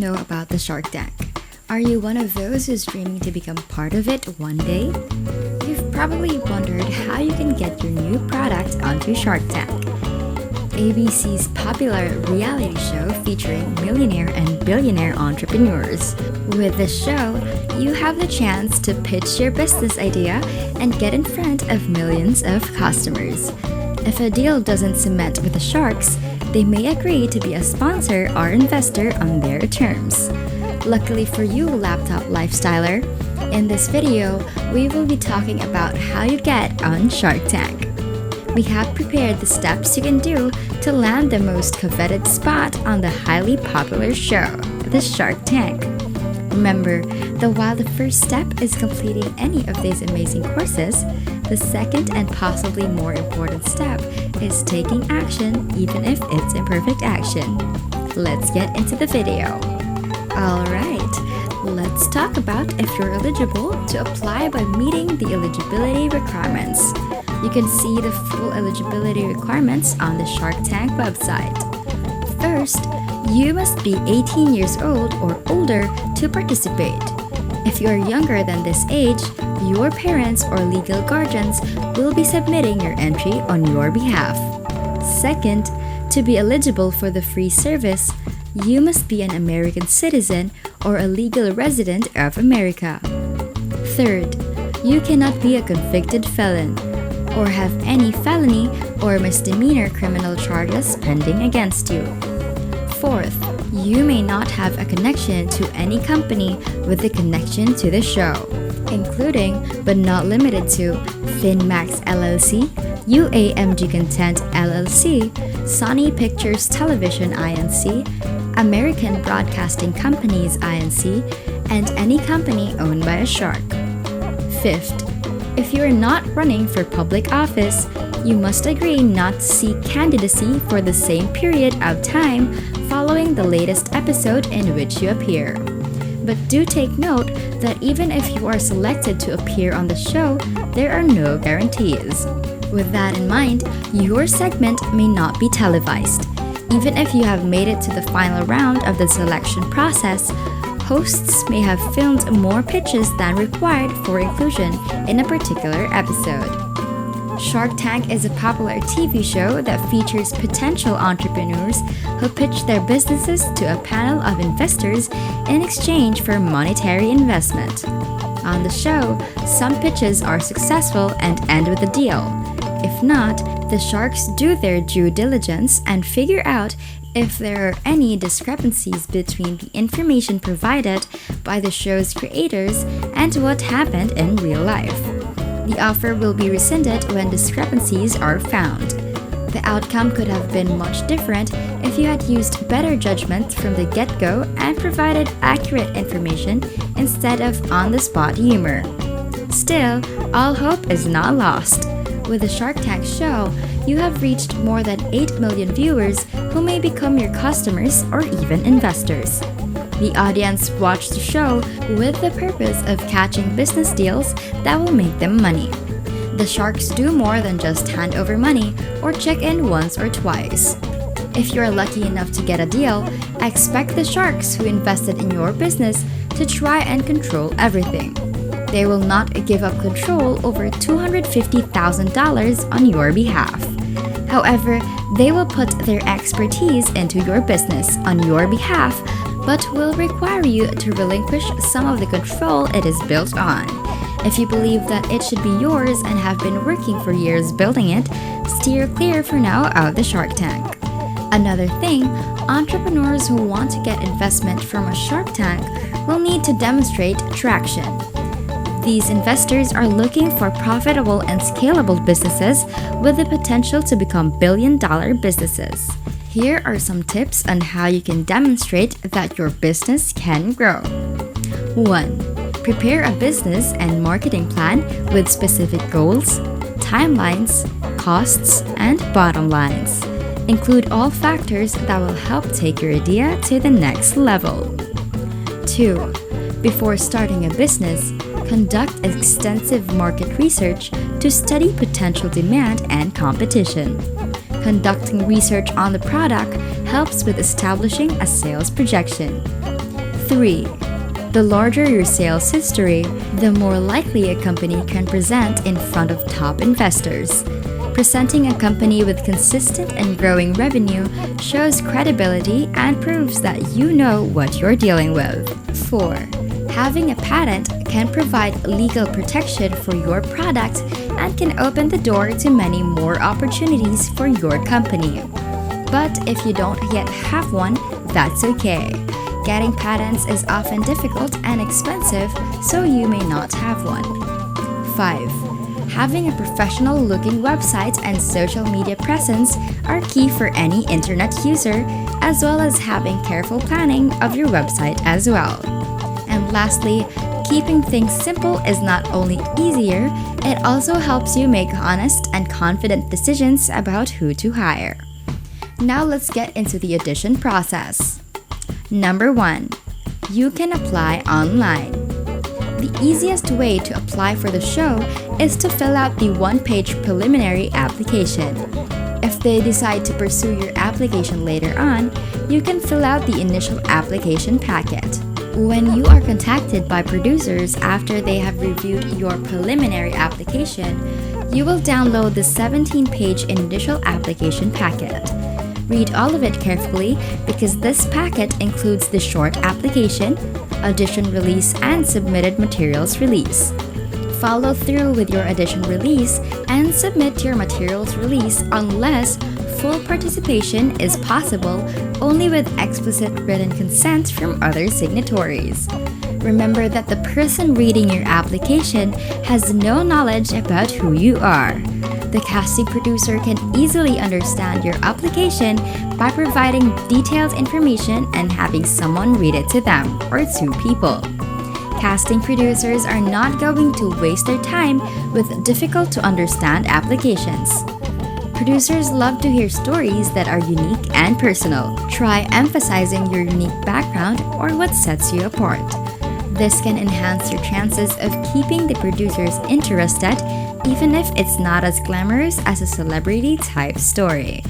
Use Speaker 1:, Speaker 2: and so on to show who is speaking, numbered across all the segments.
Speaker 1: know about the Shark Tank? Are you one of those who's dreaming to become part of it one day? You've probably wondered how you can get your new product onto Shark Tank. ABC's popular reality show featuring millionaire and billionaire entrepreneurs. With this show, you have the chance to pitch your business idea and get in front of millions of customers. If a deal doesn't cement with the sharks, they may agree to be a sponsor or investor on their terms. Luckily for you, laptop lifestyler, in this video, we will be talking about how you get on Shark Tank. We have prepared the steps you can do to land the most coveted spot on the highly popular show, the Shark Tank. Remember that while the first step is completing any of these amazing courses, the second and possibly more important step is taking action, even if it's imperfect action. Let's get into the video. Alright, let's talk about if you're eligible to apply by meeting the eligibility requirements. You can see the full eligibility requirements on the Shark Tank website. First, you must be 18 years old or older to participate. If you are younger than this age, your parents or legal guardians will be submitting your entry on your behalf. Second, to be eligible for the free service, you must be an American citizen or a legal resident of America. Third, you cannot be a convicted felon or have any felony or misdemeanor criminal charges pending against you. Fourth, you may not have a connection to any company with a connection to the show, including but not limited to FinMax LLC, UAMG Content LLC, Sony Pictures Television Inc., American Broadcasting Companies Inc., and any company owned by a shark. Fifth, if you are not running for public office, you must agree not to seek candidacy for the same period of time following the latest episode in which you appear. But do take note that even if you are selected to appear on the show, there are no guarantees. With that in mind, your segment may not be televised. Even if you have made it to the final round of the selection process, hosts may have filmed more pitches than required for inclusion in a particular episode. Shark Tank is a popular TV show that features potential entrepreneurs who pitch their businesses to a panel of investors in exchange for monetary investment. On the show, some pitches are successful and end with a deal. If not, the sharks do their due diligence and figure out if there are any discrepancies between the information provided by the show's creators and what happened in real life. The offer will be rescinded when discrepancies are found. The outcome could have been much different if you had used better judgment from the get-go and provided accurate information instead of on-the-spot humor. Still, all hope is not lost. With the Shark Tank show, you have reached more than 8 million viewers who may become your customers or even investors. The audience watched the show with the purpose of catching business deals that will make them money. The sharks do more than just hand over money or check in once or twice. If you're lucky enough to get a deal, expect the sharks who invested in your business to try and control everything. They will not give up control over $250,000 on your behalf. However, they will put their expertise into your business on your behalf, but will require you to relinquish some of the control it is built on. If you believe that it should be yours and have been working for years building it, steer clear for now of the Shark Tank. Another thing, entrepreneurs who want to get investment from a Shark Tank will need to demonstrate traction. These investors are looking for profitable and scalable businesses with the potential to become billion-dollar businesses. Here are some tips on how you can demonstrate that your business can grow. 1. Prepare a business and marketing plan with specific goals, timelines, costs, and bottom lines. Include all factors that will help take your idea to the next level. 2. Before starting a business, conduct extensive market research to study potential demand and competition. Conducting research on the product helps with establishing a sales projection. 3. The larger your sales history, the more likely a company can present in front of top investors. Presenting a company with consistent and growing revenue shows credibility and proves that you know what you're dealing with. 4. Having a patent can provide legal protection for your product and can open the door to many more opportunities for your company. But if you don't yet have one, that's okay. Getting patents is often difficult and expensive, so you may not have one. 5. Having a professional-looking website and social media presence are key for any internet user, as well as having careful planning of your website as well. And lastly, keeping things simple is not only easier, it also helps you make honest and confident decisions about who to hire. Now let's get into the audition process. Number 1. You can apply online. The easiest way to apply for the show is to fill out the one-page preliminary application. If they decide to pursue your application later on, you can fill out the initial application packet. When you are contacted by producers after they have reviewed your preliminary application, you will download the 17-page initial application packet. Read all of it carefully because this packet includes the short application, audition release, and submitted materials release. Follow through with your audition release and submit your materials release unless full participation is possible only with explicit written consent from other signatories. Remember that the person reading your application has no knowledge about who you are. The casting producer can easily understand your application by providing detailed information and having someone read it to them or to people. Casting producers are not going to waste their time with difficult to understand applications. Producers love to hear stories that are unique and personal. Try emphasizing your unique background or what sets you apart. This can enhance your chances of keeping the producers interested even if it's not as glamorous as a celebrity-type story.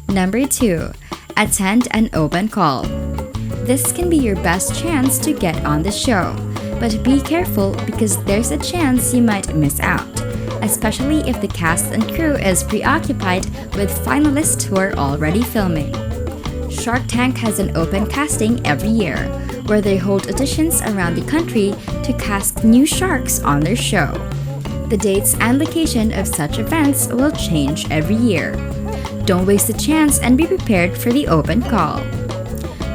Speaker 1: Number 2. Attend an open call. This can be your best chance to get on the show, but be careful because there's a chance you might miss out, especially if the cast and crew is preoccupied with finalists who are already filming. Shark Tank has an open casting every year, where they hold auditions around the country to cast new sharks on their show. The dates and location of such events will change every year. Don't waste the chance and be prepared for the open call.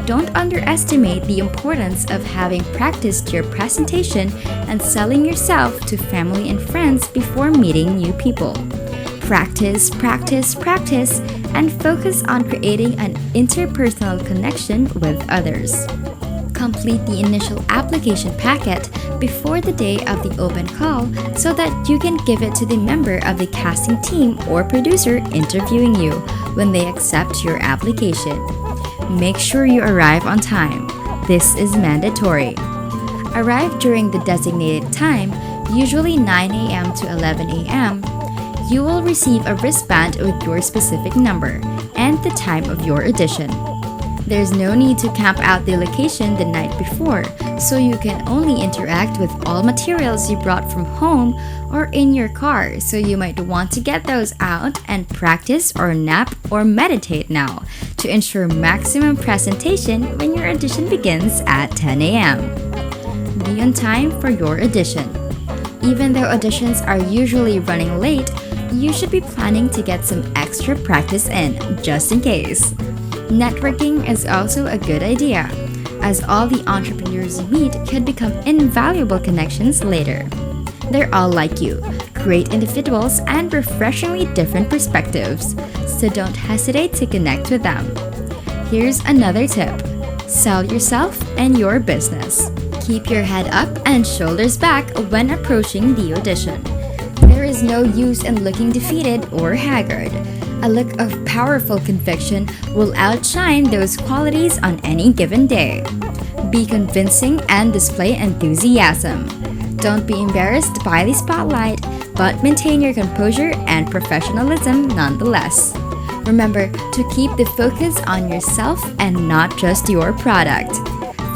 Speaker 1: Don't underestimate the importance of having practiced your presentation and selling yourself to family and friends before meeting new people. Practice, practice, practice, and focus on creating an interpersonal connection with others. Complete the initial application packet before the day of the open call so that you can give it to the member of the casting team or producer interviewing you when they accept your application. Make sure you arrive on time. This is mandatory. Arrive during the designated time, usually 9 a.m. to 11 a.m. You will receive a wristband with your specific number and the time of your audition. There's no need to camp out the location the night before, so you can only interact with all materials you brought from home or in your car, so you might want to get those out and practice or nap or meditate now to ensure maximum presentation when your audition begins at 10 a.m. Be on time for your audition. Even though auditions are usually running late, you should be planning to get some extra practice in, just in case. Networking is also a good idea, as all the entrepreneurs you meet could become invaluable connections later. They're all like you, great individuals and refreshingly different perspectives, so don't hesitate to connect with them. Here's another tip: sell yourself and your business. Keep your head up and shoulders back when approaching the audition. There is no use in looking defeated or haggard. A look of powerful conviction will outshine those qualities on any given day. Be convincing and display enthusiasm. Don't be embarrassed by the spotlight, but maintain your composure and professionalism nonetheless. Remember to keep the focus on yourself and not just your product.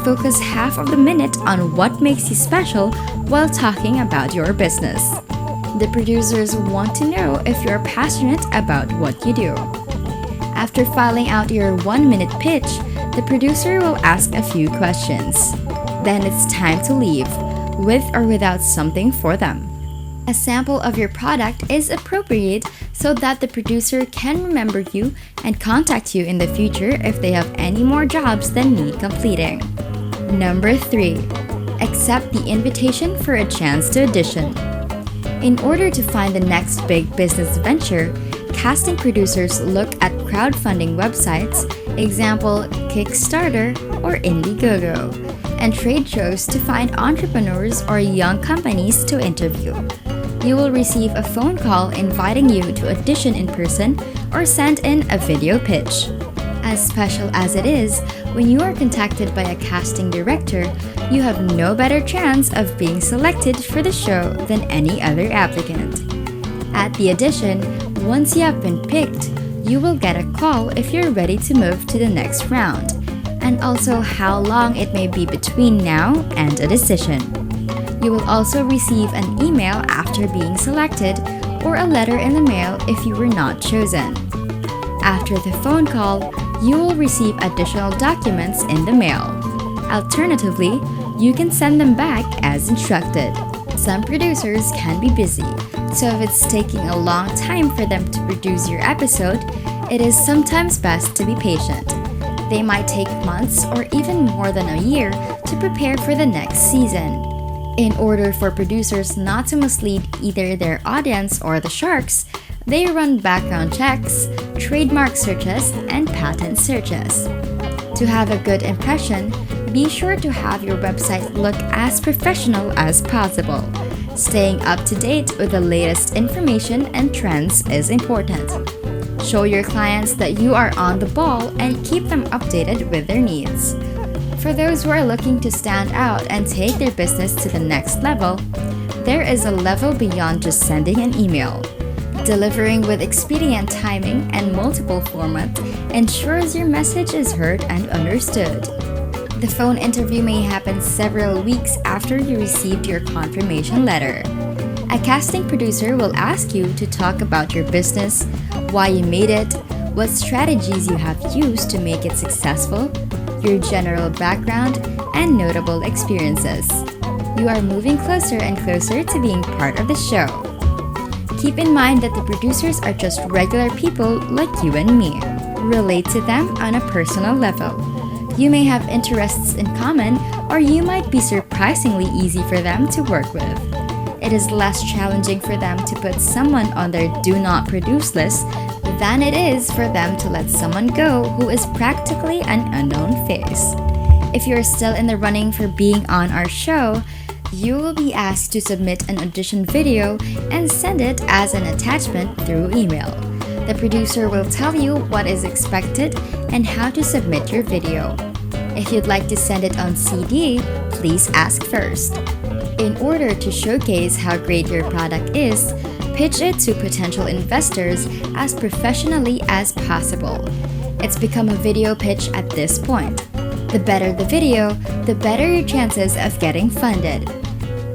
Speaker 1: Focus half of the minute on what makes you special while talking about your business. The producers want to know if you're passionate about what you do. After filing out your 1-minute pitch, the producer will ask a few questions. Then it's time to leave, with or without something for them. A sample of your product is appropriate so that the producer can remember you and contact you in the future if they have any more jobs that need completing. Number 3. Accept the invitation for a chance to audition. In order to find the next big business venture, casting producers look at crowdfunding websites, example Kickstarter or Indiegogo, and trade shows to find entrepreneurs or young companies to interview. You will receive a phone call inviting you to audition in person or send in a video pitch. As special as it is, when you are contacted by a casting director, you have no better chance of being selected for the show than any other applicant. At the audition, once you have been picked, you will get a call if you're ready to move to the next round, and also how long it may be between now and a decision. You will also receive an email after being selected or a letter in the mail if you were not chosen. After the phone call, you will receive additional documents in the mail. Alternatively, you can send them back as instructed. Some producers can be busy, so if it's taking a long time for them to produce your episode, it is sometimes best to be patient. They might take months or even more than a year to prepare for the next season. In order for producers not to mislead either their audience or the sharks, they run background checks, trademark searches, and patent searches. To have a good impression, be sure to have your website look as professional as possible. Staying up to date with the latest information and trends is important. Show your clients that you are on the ball and keep them updated with their needs. For those who are looking to stand out and take their business to the next level, there is a level beyond just sending an email. Delivering with expedient timing and multiple formats ensures your message is heard and understood. The phone interview may happen several weeks after you received your confirmation letter. A casting producer will ask you to talk about your business, why you made it, what strategies you have used to make it successful, your general background, and notable experiences. You are moving closer and closer to being part of the show. Keep in mind that the producers are just regular people like you and me. Relate to them on a personal level. You may have interests in common, or you might be surprisingly easy for them to work with. It is less challenging for them to put someone on their do not produce list than it is for them to let someone go who is practically an unknown face. If you're still in the running for being on our show, you will be asked to submit an audition video and send it as an attachment through email. The producer will tell you what is expected and how to submit your video. If you'd like to send it on CD, please ask first. In order to showcase how great your product is, pitch it to potential investors as professionally as possible. It's become a video pitch at this point. The better the video, the better your chances of getting funded.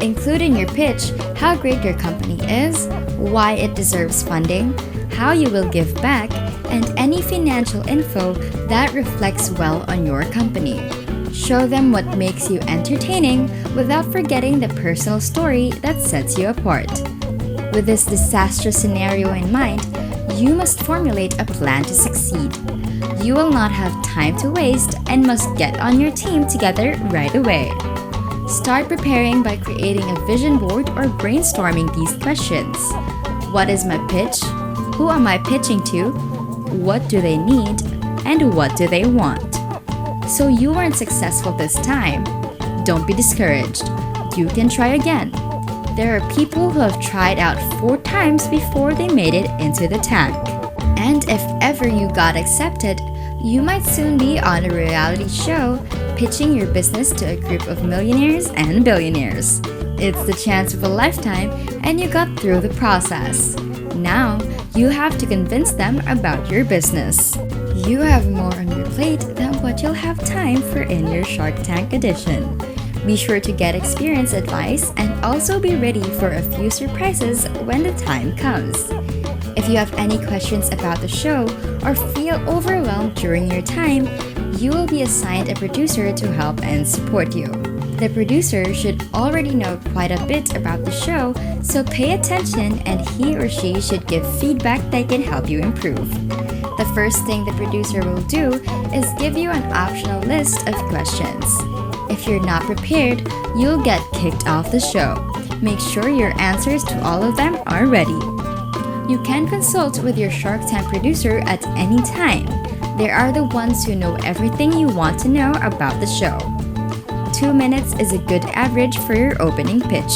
Speaker 1: Include in your pitch how great your company is, why it deserves funding, how you will give back, and any financial info that reflects well on your company. Show them what makes you entertaining without forgetting the personal story that sets you apart. With this disastrous scenario in mind, you must formulate a plan to succeed. You will not have time to waste and must get on your team together right away. Start preparing by creating a vision board or brainstorming these questions. What is my pitch? Who am I pitching to? What do they need? And what do they want? So you weren't successful this time. Don't be discouraged. You can try again. There are people who have tried out 4 times before they made it into the tank. And if ever you got accepted, you might soon be on a reality show pitching your business to a group of millionaires and billionaires. It's the chance of a lifetime and you got through the process. Now, you have to convince them about your business. You have more on your plate than what you'll have time for in your Shark Tank edition. Be sure to get experience advice and also be ready for a few surprises when the time comes. If you have any questions about the show or feel overwhelmed during your time, you will be assigned a producer to help and support you. The producer should already know quite a bit about the show, so pay attention and he or she should give feedback that can help you improve. The first thing the producer will do is give you an optional list of questions. If you're not prepared, you'll get kicked off the show. Make sure your answers to all of them are ready. You can consult with your Shark Tank producer at any time. They are the ones who know everything you want to know about the show. 2 minutes is a good average for your opening pitch.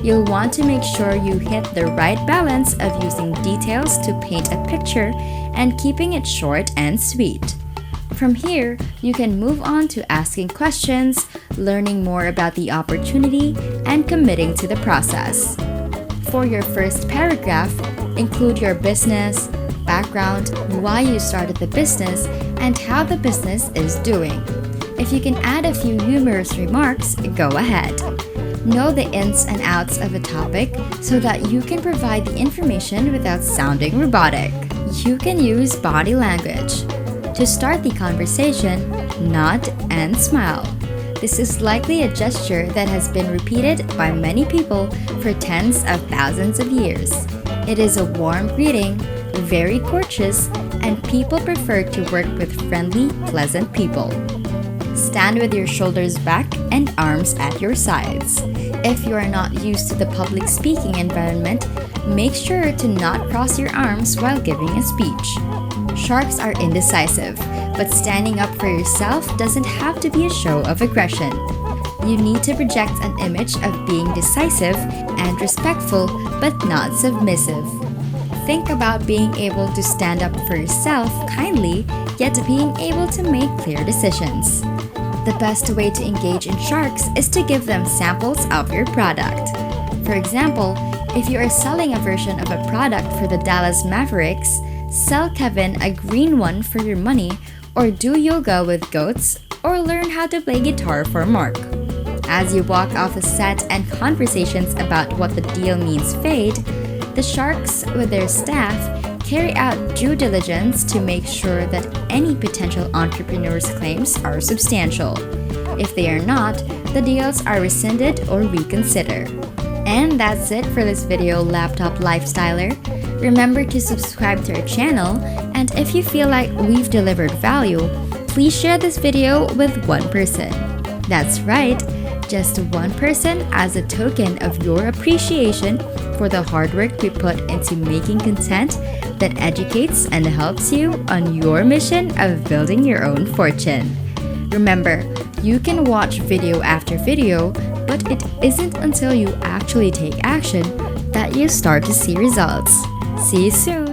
Speaker 1: You'll want to make sure you hit the right balance of using details to paint a picture and keeping it short and sweet. From here, you can move on to asking questions, learning more about the opportunity, and committing to the process. For your first paragraph, include your business, background, why you started the business, and how the business is doing. If you can add a few humorous remarks, go ahead. Know the ins and outs of a topic so that you can provide the information without sounding robotic. You can use body language. To start the conversation, nod and smile. This is likely a gesture that has been repeated by many people for tens of thousands of years. It is a warm greeting, very courteous, and people prefer to work with friendly, pleasant people. Stand with your shoulders back and arms at your sides. If you are not used to the public speaking environment, make sure to not cross your arms while giving a speech. Sharks are indecisive, but standing up for yourself doesn't have to be a show of aggression. You need to project an image of being decisive and respectful, but not submissive. Think about being able to stand up for yourself kindly, yet being able to make clear decisions. The best way to engage in sharks is to give them samples of your product. For example, if you are selling a version of a product for the Dallas Mavericks, sell Kevin a green one for your money, or do yoga with goats, or learn how to play guitar for Mark. As you walk off the set and conversations about what the deal means fade, the sharks, with their staff, carry out due diligence to make sure that any potential entrepreneur's claims are substantial. If they are not, the deals are rescinded or reconsidered. And that's it for this video, Laptop Lifestyler. Remember to subscribe to our channel, and if you feel like we've delivered value, please share this video with one person. That's right, just one person as a token of your appreciation for the hard work we put into making content that educates and helps you on your mission of building your own fortune. Remember, you can watch video after video, but it isn't until you actually take action that you start to see results. See you soon!